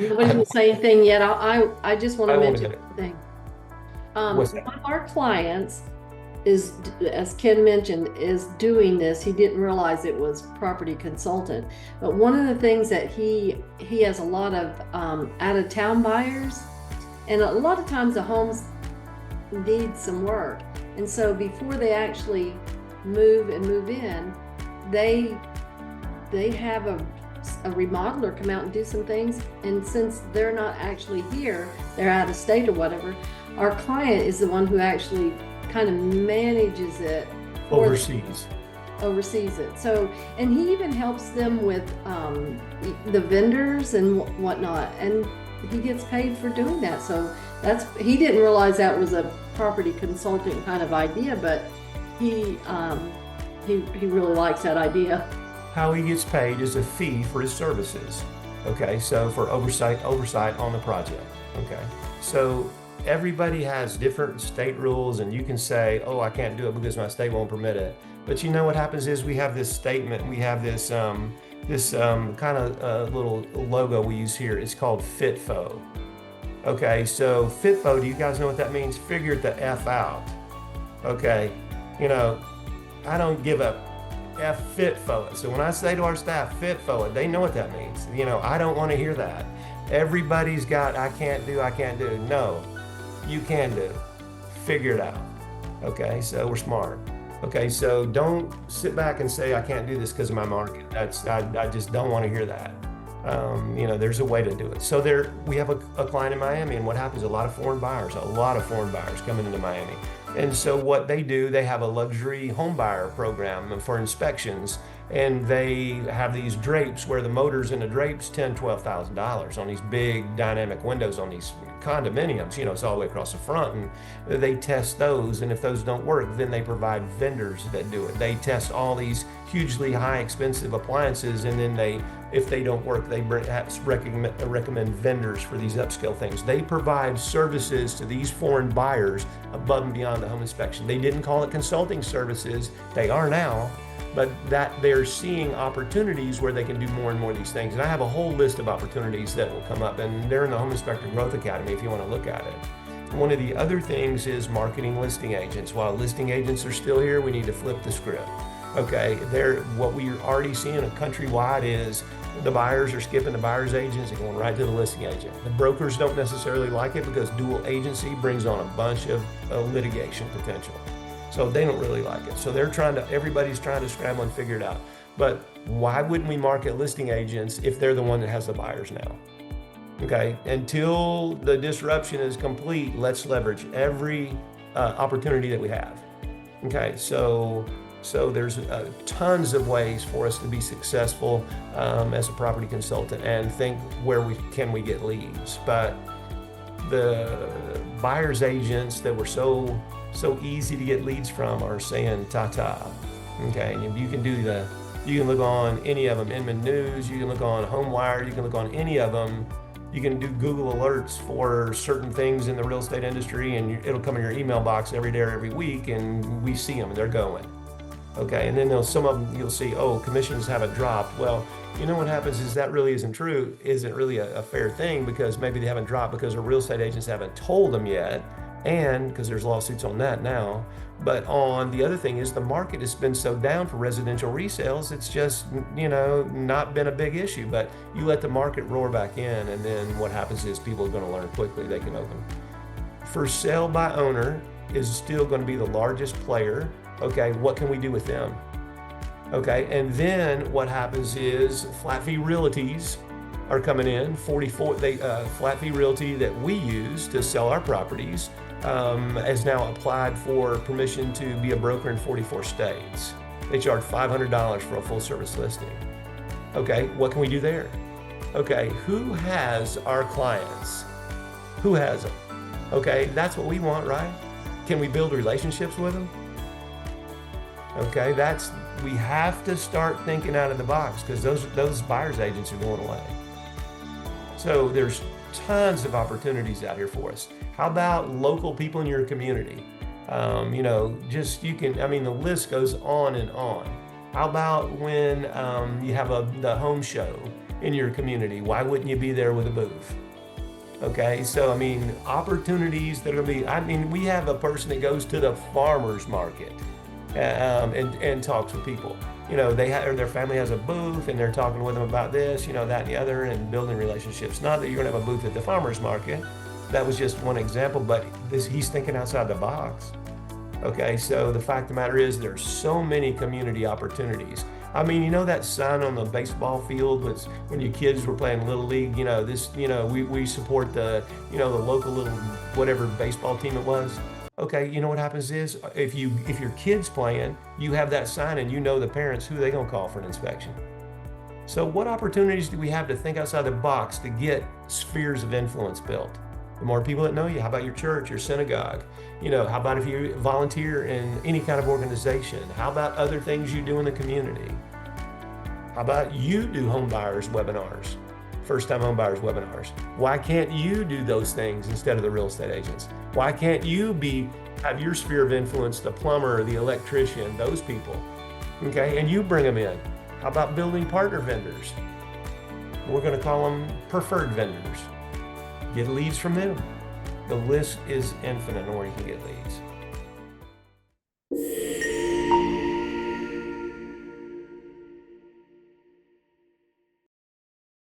Nobody will say anything yet. I just want I to want to mention get it. one thing. What's that? One of our clients is, as Ken mentioned, is doing this. He didn't realize it was property consultant. But one of the things that he has a lot of out of town buyers, and a lot of times the homes need some work. And so before they actually move in, they they have a remodeler come out and do some things. And since they're not actually here, they're out of state or whatever, our client is the one who actually kind of manages it for them, Overseas. oversees it. So, and he even helps them with the vendors and whatnot. And he gets paid for doing that. So he didn't realize that was a property consulting kind of idea, but he, he really likes that idea. How he gets paid is a fee for his services. Okay, so for oversight on the project. Okay, so everybody has different state rules, and you can say, "Oh, I can't do it because my state won't permit it." But you know what happens is we have this statement, we have this kind of little logo we use here. It's called FIFO. Okay, so FIFO, do you guys know what that means? Figure the F out. Okay, you know, I don't give a F FIFO it. So when I say to our staff, FIFO it, they know what that means. I don't want to hear that. Everybody's got, I can't do, I can't do. No, you can do. Figure it out. Okay, so we're smart. Okay, so don't sit back and say, I can't do this because of my market. I just don't want to hear that. There's a way to do it. So we have a client in Miami, and what happens? A lot of foreign buyers coming into Miami. And so what they do, they have a luxury home buyer program for inspections, and they have these drapes where the motors in the drapes $10,000, $12,000 on these big dynamic windows on these condominiums. It's all the way across the front, and they test those. And if those don't work, then they provide vendors that do it. They test all these hugely high expensive appliances, and then if they don't work, they recommend vendors for these upscale things. They provide services to these foreign buyers above and beyond the home inspection. They didn't call it consulting services. They are now, but that they're seeing opportunities where they can do more and more of these things. And I have a whole list of opportunities that will come up, and they're in the Home Inspector Growth Academy if you want to look at it. One of the other things is marketing listing agents. While listing agents are still here, we need to flip the script. Okay, what we're already seeing countrywide is the buyers are skipping the buyer's agents and going right to the listing agent. The brokers don't necessarily like it because dual agency brings on a bunch of litigation potential. So they don't really like it. So everybody's trying to scramble and figure it out. But why wouldn't we market listing agents if they're the one that has the buyers now? Okay, until the disruption is complete, let's leverage every opportunity that we have. Okay, so there's tons of ways for us to be successful as a property consultant, and think where we get leads. But the buyer's agents that were so easy to get leads from are saying ta-ta. Okay, and you can look on any of them, Inman News, you can look on HomeWire, you can look on any of them. You can do Google alerts for certain things in the real estate industry, and it'll come in your email box every day or every week, and we see them and they're going. Okay, and then some of them you'll see, oh, commissions haven't dropped. Well, you know what happens is that really isn't true, isn't really a fair thing, because maybe they haven't dropped because the real estate agents haven't told them yet, and because there's lawsuits on that now. But on the other thing is the market has been so down for residential resales, it's just, not been a big issue. But you let the market roar back in, and then what happens is people are going to learn quickly they can open. For sale by owner is still going to be the largest player. Okay, what can we do with them? Okay, and then what happens is flat fee realties are coming in. Flat fee realty that we use to sell our properties has now applied for permission to be a broker in 44 states. They charge $500 for a full service listing. Okay, what can we do there? Okay, who has our clients? Who has them? Okay, that's what we want, right? Can we build relationships with them? Okay, we have to start thinking out of the box, because those buyer's agents are going away. So there's tons of opportunities out here for us. How about local people in your community? The list goes on and on. How about when you have the home show in your community. Why wouldn't you be there with a booth? Okay, so I mean, opportunities that are gonna be, I mean, we have a person that goes to the farmer's market and talks with people. You know, or their family has a booth and they're talking with them about this, you know, that and the other, and building relationships. Not that you're gonna have a booth at the farmer's market. That was just one example, but he's thinking outside the box. Okay, so the fact of the matter is there's so many community opportunities. I mean, you know that sign on the baseball field was when your kids were playing Little League, you know, this, you know, we support the, you know, the local little whatever baseball team it was. Okay, you know what happens is if your kid's playing, you have that sign and you know the parents, who they gonna call for an inspection. So what opportunities do we have to think outside the box to get spheres of influence built? The more people that know you, how about your church, your synagogue? You know, how about if you volunteer in any kind of organization? How about other things you do in the community? How about you do home buyers webinars, first-time home buyers webinars? Why can't you do those things instead of the real estate agents? Why can't you have your sphere of influence, the plumber, the electrician, those people? Okay, and you bring them in. How about building partner vendors? We're going to call them preferred vendors. Get leads from them. The list is infinite on where you can get leads.